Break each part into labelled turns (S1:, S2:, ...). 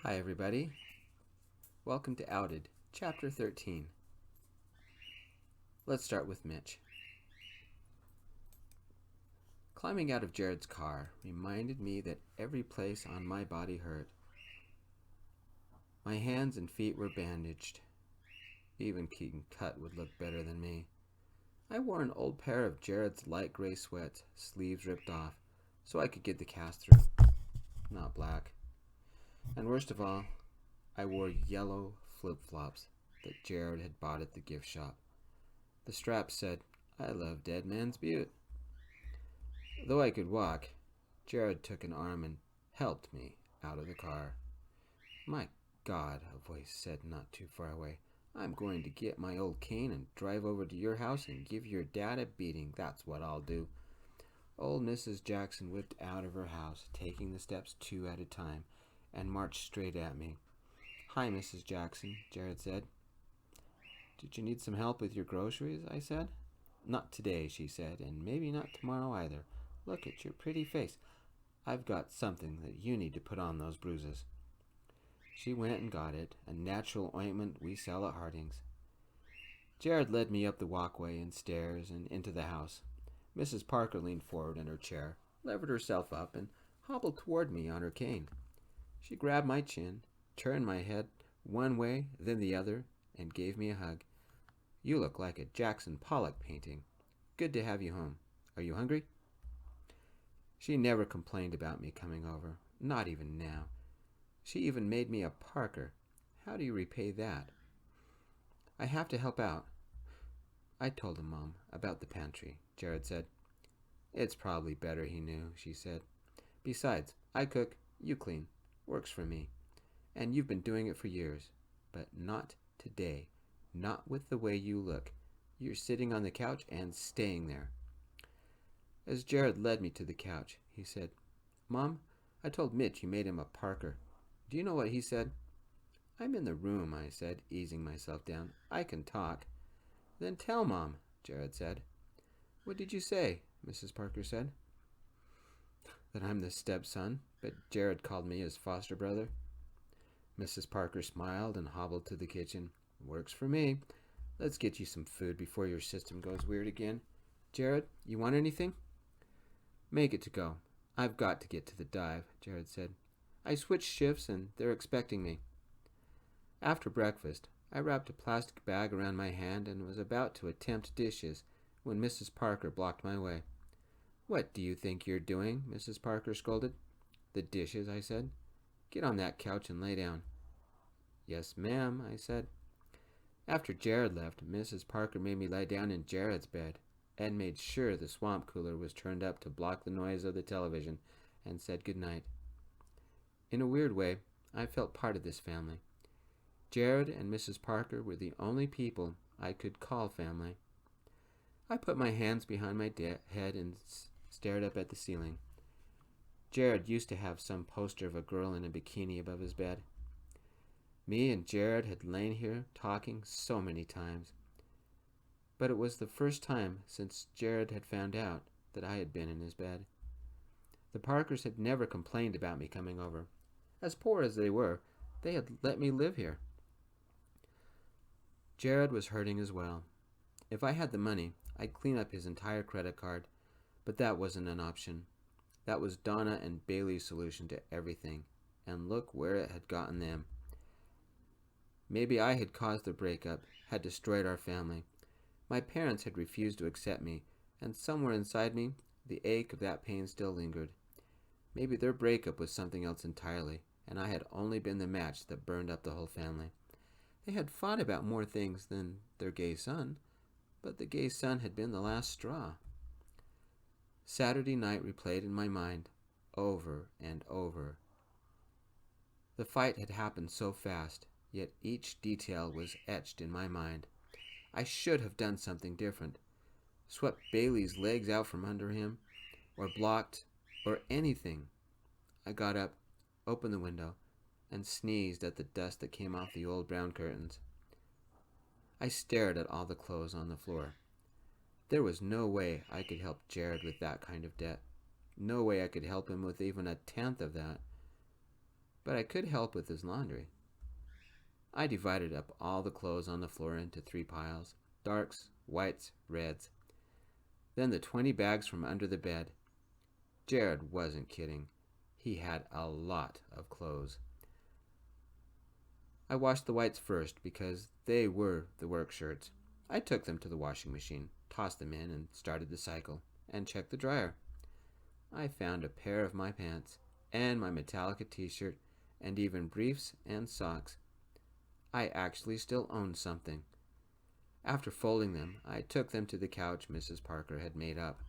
S1: Hi everybody, welcome to Outed, Chapter 13. Let's start with Mitch. Climbing out of Jared's car reminded me that every place on my body hurt. My hands and feet were bandaged. Even Keaton Cut would look better than me. I wore an old pair of Jared's light gray sweats, sleeves ripped off, so I could get the cast through. Not black. And worst of all, I wore yellow flip-flops that Jared had bought at the gift shop. The strap said, "I love Dead Man's Butte." Though I could walk, Jared took an arm and helped me out of the car. "My God," a voice said not too far away, "I'm going to get my old cane and drive over to your house and give your dad a beating. That's what I'll do." Old Mrs. Jackson whipped out of her house, taking the steps two at a time, and marched straight at me. "Hi, Mrs. Jackson," Jared said. "Did you need some help with your groceries?" I said. "Not today," she said, "and maybe not tomorrow either. Look at your pretty face. I've got something that you need to put on those bruises." She went and got it, a natural ointment we sell at Harding's. Jared led me up the walkway and stairs and into the house. Mrs. Parker leaned forward in her chair, levered herself up, and hobbled toward me on her cane. She grabbed my chin, turned my head one way, then the other, and gave me a hug. "You look like a Jackson Pollock painting. Good to have you home. Are you hungry?" She never complained about me coming over, not even now. She even made me a Parker. How do you repay that? "I have to help out." I told him, Mom, about the pantry, Jared said. "It's probably better he knew," she said. "Besides, I cook, you clean. Works for me. And you've been doing it for years. But not today. Not with the way you look. You're sitting on the couch and staying there." As Jared led me to the couch, he said, "Mom, I told Mitch you made him a Parker. Do you know what he said?" "I'm in the room," I said, easing myself down. "I can talk." "Then tell Mom," Jared said. "What did you say?" Mrs. Parker said. "That I'm the stepson, but Jared called me his foster brother." Mrs. Parker smiled and hobbled to the kitchen. "Works for me. Let's get you some food before your system goes weird again. Jared, you want anything?" "Make it to go. I've got to get to the dive," Jared said. "I switched shifts and they're expecting me." After breakfast, I wrapped a plastic bag around my hand and was about to attempt dishes when Mrs. Parker blocked my way. "What do you think you're doing?" Mrs. Parker scolded. "The dishes," I said. "Get on that couch and lay down." "Yes, ma'am," I said. After Jared left, Mrs. Parker made me lie down in Jared's bed and made sure the swamp cooler was turned up to block the noise of the television and said goodnight. In a weird way, I felt part of this family. Jared and Mrs. Parker were the only people I could call family. I put my hands behind my head and stared up at the ceiling. Jared used to have some poster of a girl in a bikini above his bed. Me and Jared had lain here talking so many times. But it was the first time since Jared had found out that I had been in his bed. The Parkers had never complained about me coming over. As poor as they were, they had let me live here. Jared was hurting as well. If I had the money, I'd clean up his entire credit card, but that wasn't an option. That was Donna and Bailey's solution to everything, and look where it had gotten them. Maybe I had caused the breakup, had destroyed our family. My parents had refused to accept me, and somewhere inside me, the ache of that pain still lingered. Maybe their breakup was something else entirely, and I had only been the match that burned up the whole family. They had fought about more things than their gay son, but the gay son had been the last straw. Saturday night replayed in my mind, over and over. The fight had happened so fast, yet each detail was etched in my mind. I should have done something different. Swept Bailey's legs out from under him, or blocked, or anything. I got up, opened the window, and sneezed at the dust that came off the old brown curtains. I stared at all the clothes on the floor. There was no way I could help Jared with that kind of debt. No way I could help him with even a tenth of that. but I could help with his laundry. I divided up all the clothes on the floor into 3 piles: darks, whites, reds. Then the 20 bags from under the bed. Jared wasn't kidding. He had a lot of clothes. I washed the whites first because they were the work shirts. I took them to the washing machine, tossed them in, and started the cycle, and checked the dryer. I found a pair of my pants, and my Metallica t-shirt, and even briefs and socks. I actually still owned something. After folding them, I took them to the couch Mrs. Parker had made up.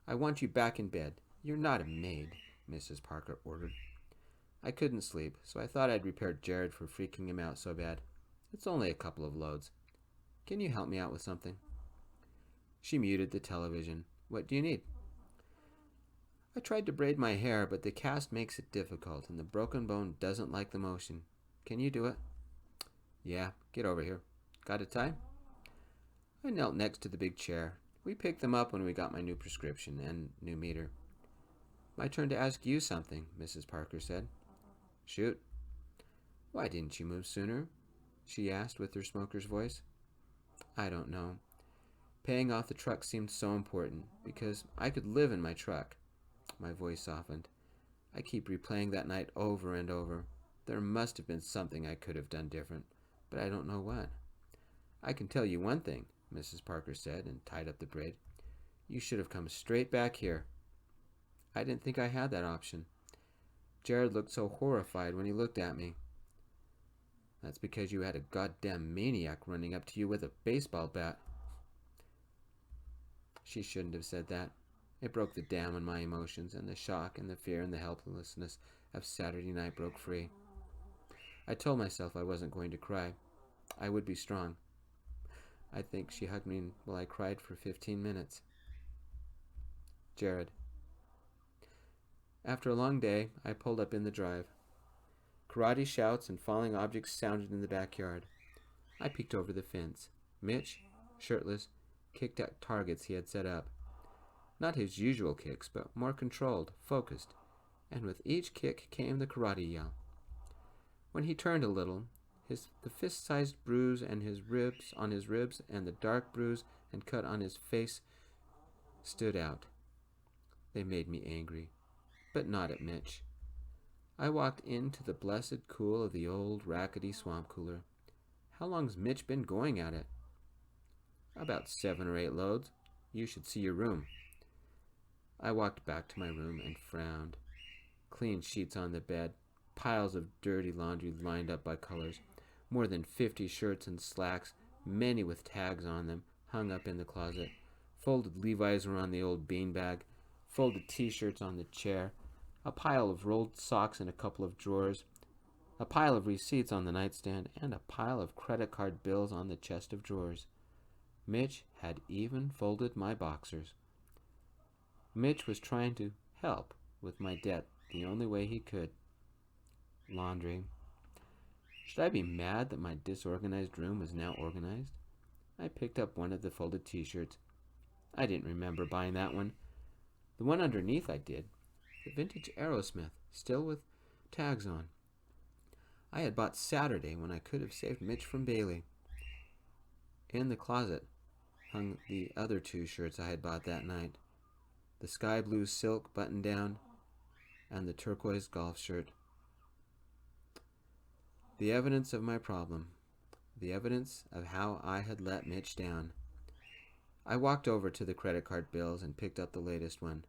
S1: "I want you back in bed. You're not a maid," Mrs. Parker ordered. I couldn't sleep, so I thought I'd repair Jared for freaking him out so bad. "It's only a couple of loads. Can you help me out with something?" She muted the television. "What do you need?" "I tried to braid my hair, but the cast makes it difficult, and the broken bone doesn't like the motion. Can you do it?" "Yeah, get over here. Got a tie?" I knelt next to the big chair. We picked them up when we got my new prescription and new meter. "My turn to ask you something," Mrs. Parker said. "Shoot." "Why didn't you move sooner?" she asked with her smoker's voice. "I don't know. Paying off the truck seemed so important, because I could live in my truck." My voice softened. I keep replaying that night over and over. There must have been something I could have done different, but I don't know what. "I can tell you one thing," Mrs. Parker said, and tied up the braid. "You should have come straight back here." I didn't think I had that option. Jared looked so horrified when he looked at me. "That's because you had a goddamn maniac running up to you with a baseball bat." She shouldn't have said that. It broke the dam on my emotions, and the shock and the fear and the helplessness of Saturday night broke free. I told myself I wasn't going to cry. I would be strong. I think she hugged me while I cried for 15 minutes. Jared. After a long day, I pulled up in the drive. Karate shouts and falling objects sounded in the backyard. I peeked over the fence. Mitch, shirtless, kicked at targets he had set up. Not his usual kicks, but more controlled, focused, and with each kick came the karate yell. When he turned a little, the fist-sized bruise and his ribs and the dark bruise and cut on his face stood out. They made me angry, but not at Mitch. I walked into the blessed cool of the old rackety swamp cooler. How long's Mitch been going at it? "About 7 or 8 loads. You should see your room." I walked back to my room and frowned. Clean sheets on the bed, piles of dirty laundry lined up by colors, more than 50 shirts and slacks, many with tags on them, hung up in the closet. Folded Levi's were on the old beanbag, folded t-shirts on the chair, a pile of rolled socks in a couple of drawers, a pile of receipts on the nightstand, and a pile of credit card bills on the chest of drawers. Mitch had even folded my boxers. Mitch was trying to help with my debt the only way he could. Laundry. Should I be mad that my disorganized room was now organized? I picked up one of the folded t-shirts. I didn't remember buying that one. The one underneath I did. The vintage Aerosmith, still with tags on. I had bought Saturday when I could have saved Mitch from Bailey. In the closet hung the other 2 shirts I had bought that night. The sky blue silk button-down and the turquoise golf shirt. The evidence of my problem. The evidence of how I had let Mitch down. I walked over to the credit card bills and picked up the latest one.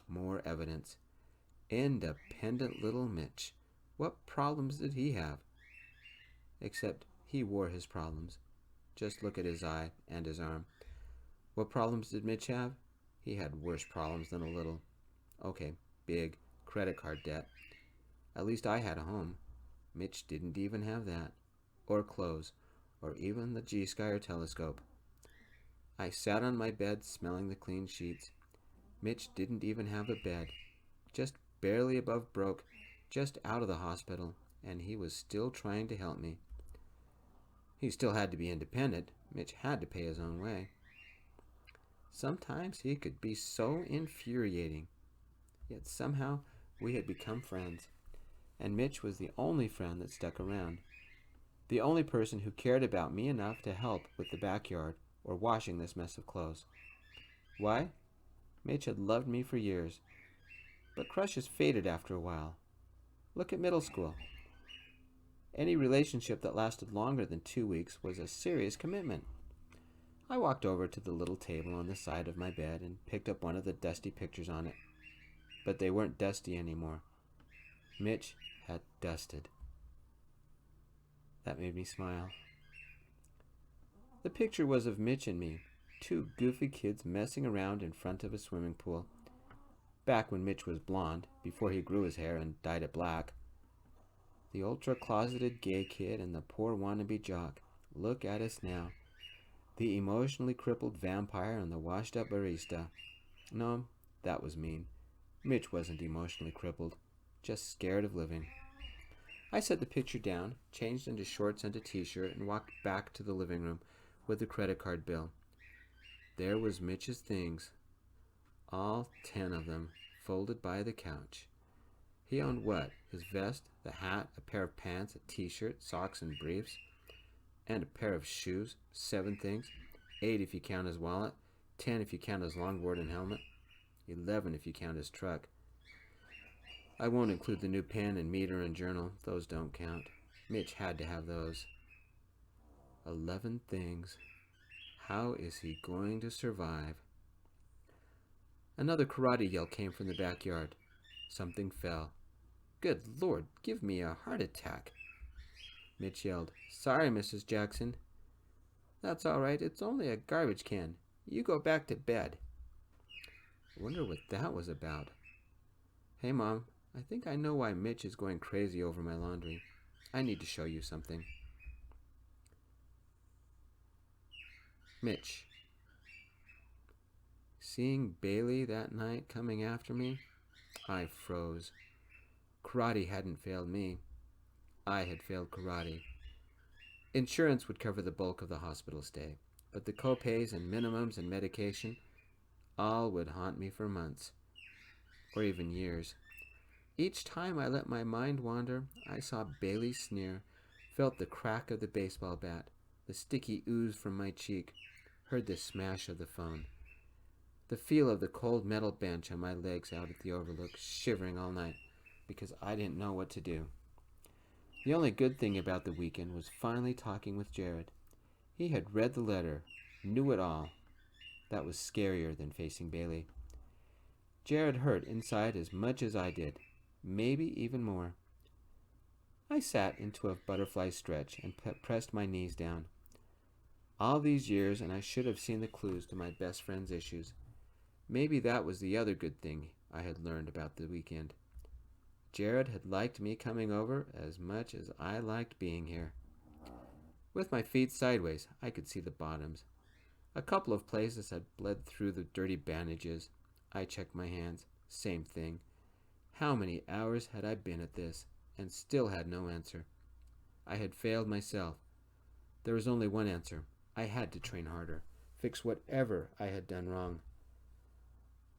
S1: More evidence. Independent little Mitch. What problems did he have? Except he wore his problems. Just look at his eye and his arm. What problems did Mitch have? He had worse problems than a little. Okay, big credit card debt. At least I had a home. Mitch didn't even have that. Or clothes. Or even the G-Skyer telescope. I sat on my bed smelling the clean sheets. Mitch didn't even have a bed. Just barely above broke. Just out of the hospital. And he was still trying to help me. He still had to be independent. Mitch had to pay his own way. Sometimes he could be so infuriating. Yet somehow we had become friends. and Mitch was the only friend that stuck around. The only person who cared about me enough to help with the backyard or washing this mess of clothes. Why? Mitch had loved me for years, but crushes faded after a while. Look at middle school. Any relationship that lasted longer than 2 weeks was a serious commitment. I walked over to the little table on the side of my bed and picked up one of the dusty pictures on it. But they weren't dusty anymore. Mitch had dusted. That made me smile. The picture was of Mitch and me, two goofy kids messing around in front of a swimming pool. Back when Mitch was blonde, before he grew his hair and dyed it black. The ultra-closeted gay kid and the poor wannabe jock. Look at us now. The emotionally crippled vampire and the washed-up barista. No, that was mean. Mitch wasn't emotionally crippled, just scared of living. I set the picture down, changed into shorts and a t-shirt, and walked back to the living room with the credit card bill. There was Mitch's things, all 10 of them, folded by the couch. He owned what? His vest, the hat, a pair of pants, a t-shirt, socks and briefs, and a pair of shoes. 7 things. 8 if you count his wallet, 10 if you count his longboard and helmet, 11 if you count his truck. I won't include the new pen and meter and journal. Those don't count. Mitch had to have those. 11 things. How is he going to survive? Another karate yell came from the backyard. Something fell. Good Lord, give me a heart attack. Mitch yelled, Sorry, Mrs. Jackson. That's all right. It's only a garbage can. You go back to bed. I wonder what that was about. Hey, Mom. I think I know why Mitch is going crazy over my laundry. I need to show you something. Mitch. Seeing Bailey that night coming after me, I froze. Karate hadn't failed me. I had failed karate. Insurance would cover the bulk of the hospital stay, but the co-pays and minimums and medication all would haunt me for months, or even years. Each time I let my mind wander, I saw Bailey sneer, felt the crack of the baseball bat, the sticky ooze from my cheek, heard the smash of the phone, the feel of the cold metal bench on my legs out at the Overlook, shivering all night because I didn't know what to do. The only good thing about the weekend was finally talking with Jared. He had read the letter, knew it all. That was scarier than facing Bailey. Jared hurt inside as much as I did, maybe even more. I sat into a butterfly stretch and pressed my knees down. All these years, and I should have seen the clues to my best friend's issues. Maybe that was the other good thing I had learned about the weekend. Jared had liked me coming over as much as I liked being here. With my feet sideways, I could see the bottoms. A couple of places had bled through the dirty bandages. I checked my hands. Same thing. How many hours had I been at this, and still had no answer? I had failed myself. There was only one answer. I had to train harder, fix whatever I had done wrong.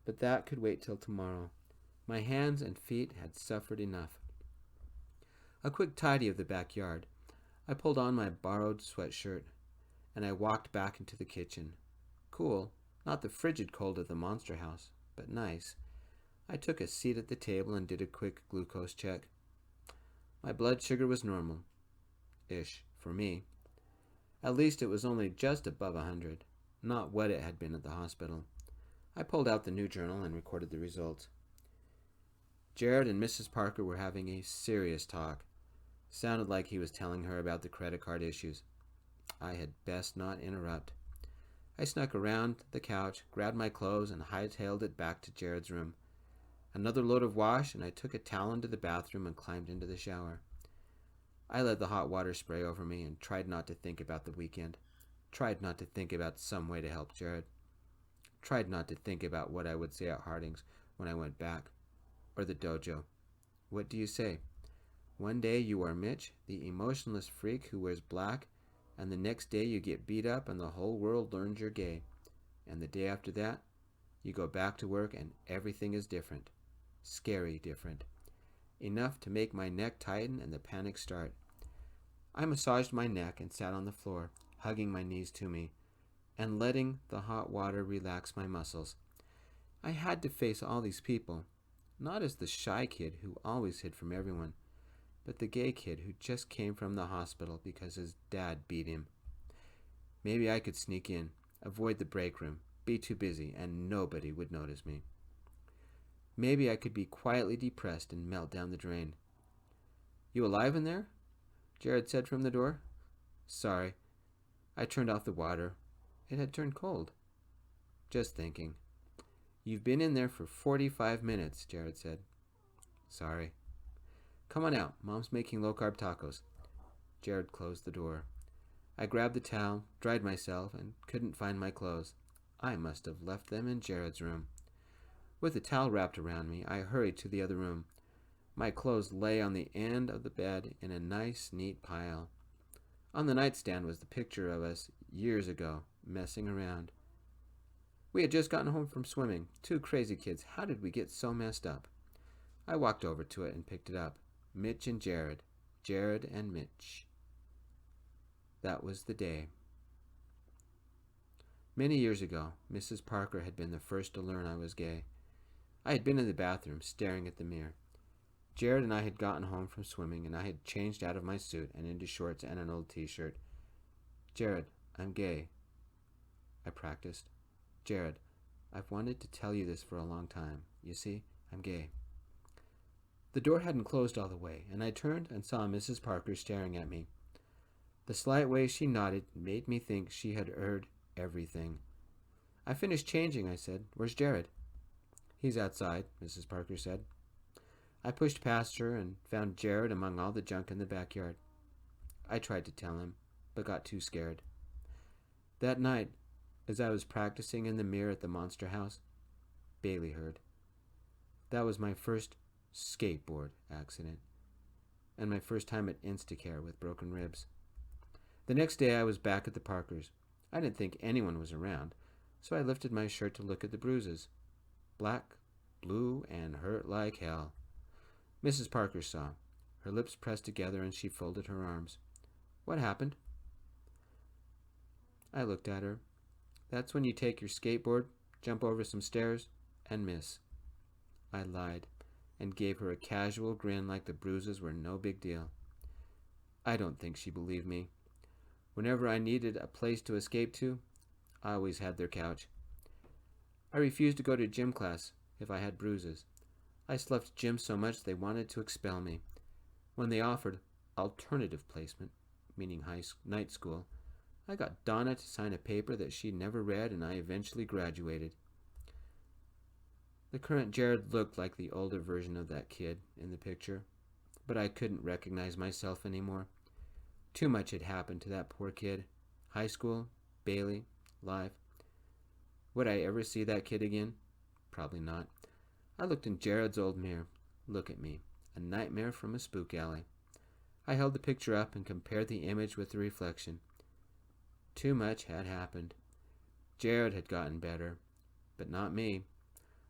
S1: But that could wait till tomorrow. My hands and feet had suffered enough. A quick tidy of the backyard. I pulled on my borrowed sweatshirt, and I walked back into the kitchen. Cool, not the frigid cold of the monster house, but nice. I took a seat at the table and did a quick glucose check. My blood sugar was normal-ish for me. At least it was only just above 100, not what it had been at the hospital. I pulled out the new journal and recorded the results. Jared and Mrs. Parker were having a serious talk. Sounded like he was telling her about the credit card issues. I had best not interrupt. I snuck around the couch, grabbed my clothes, and hightailed it back to Jared's room. Another load of wash, and I took a towel into the bathroom and climbed into the shower. I let the hot water spray over me and tried not to think about the weekend. Tried not to think about some way to help Jared. Tried not to think about what I would say at Harding's when I went back. Or the dojo. What do you say? One day you are Mitch, the emotionless freak who wears black, and the next day you get beat up and the whole world learns you're gay. And the day after that, you go back to work and everything is different. Scary different. enough to make my neck tighten and the panic start. I massaged my neck and sat on the floor, hugging my knees to me, and letting the hot water relax my muscles. I had to face all these people, not as the shy kid who always hid from everyone, but the gay kid who just came from the hospital because his dad beat him. Maybe I could sneak in, avoid the break room, be too busy, and nobody would notice me. Maybe I could be quietly depressed and melt down the drain. "You alive in there?" Jared said from the door. "Sorry." I turned off the water. It had turned cold. "Just thinking." "You've been in there for 45 minutes, Jared said. "Sorry." "Come on out. Mom's making low-carb tacos." Jared closed the door. I grabbed the towel, dried myself, and couldn't find my clothes. I must have left them in Jared's room. With the towel wrapped around me, I hurried to the other room. My clothes lay on the end of the bed in a nice, neat pile. On the nightstand was the picture of us years ago, messing around. We had just gotten home from swimming. Two crazy kids. How did we get so messed up? I walked over to it and picked it up. Mitch and Jared. Jared and Mitch. That was the day. Many years ago, Mrs. Parker had been the first to learn I was gay. I had been in the bathroom, staring at the mirror. Jared and I had gotten home from swimming, and I had changed out of my suit and into shorts and an old t-shirt. "Jared, I'm gay." I practiced. "Jared, I've wanted to tell you this for a long time. You see, I'm gay." The door hadn't closed all the way, and I turned and saw Mrs. Parker staring at me. The slight way she nodded made me think she had heard everything. "I finished changing," I said. "Where's Jared?" "He's outside," Mrs. Parker said. I pushed past her and found Jared among all the junk in the backyard. I tried to tell him, but got too scared. That night, as I was practicing in the mirror at the monster house, Bailey heard. That was my first skateboard accident, and my first time at Instacare with broken ribs. The next day I was back at the Parkers. I didn't think anyone was around, so I lifted my shirt to look at the bruises. Black, blue, and hurt like hell. Mrs. Parker saw. Her lips pressed together and she folded her arms. "What happened?" I looked at her. "That's when you take your skateboard, jump over some stairs, and miss." I lied and gave her a casual grin like the bruises were no big deal. I don't think she believed me. Whenever I needed a place to escape to, I always had their couch. I refused to go to gym class if I had bruises. I slept gym so much they wanted to expel me. When they offered alternative placement, meaning night school, I got Donna to sign a paper that she'd never read, and I eventually graduated. The current Jared looked like the older version of that kid in the picture, but I couldn't recognize myself anymore. Too much had happened to that poor kid. High school, Bailey, life. Would I ever see that kid again? Probably not. I looked in Jared's old mirror. Look at me, a nightmare from a spook alley. I held the picture up and compared the image with the reflection. Too much had happened. Jared had gotten better, but not me.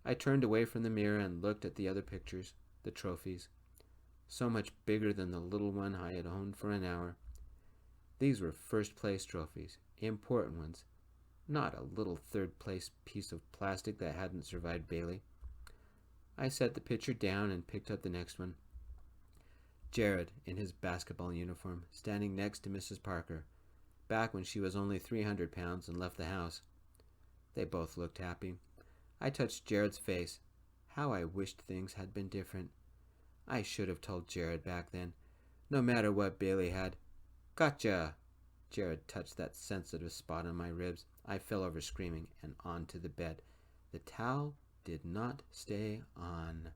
S1: I turned away from the mirror and looked at the other pictures, the trophies. So much bigger than the little one I had owned for an hour. These were first-place trophies, important ones, not a little third-place piece of plastic that hadn't survived Bailey. I set the picture down and picked up the next one. Jared, in his basketball uniform, standing next to Mrs. Parker, back when she was only 300 pounds and left the house. They both looked happy. I touched Jared's face. How I wished things had been different. I should have told Jared back then. No matter what Bailey had. "Gotcha!" Jared touched that sensitive spot on my ribs. I fell over screaming and onto the bed. The towel did not stay on.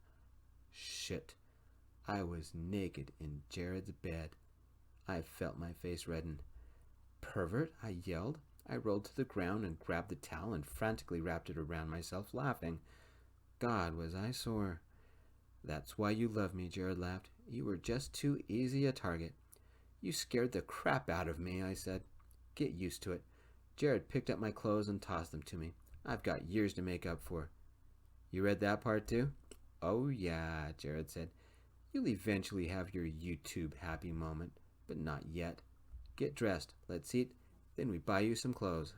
S1: Shit. I was naked in Jared's bed. I felt my face redden. "Pervert," I yelled. I rolled to the ground and grabbed the towel and frantically wrapped it around myself, laughing. God, was I sore. "That's why you love me," Jared laughed. "You were just too easy a target." "You scared the crap out of me," I said. "Get used to it." Jared picked up my clothes and tossed them to me. "I've got years to make up for." "You read that part too?" "Oh yeah," Jared said. You'll eventually have your YouTube happy moment, but not yet. Get dressed, let's eat, then we buy you some clothes.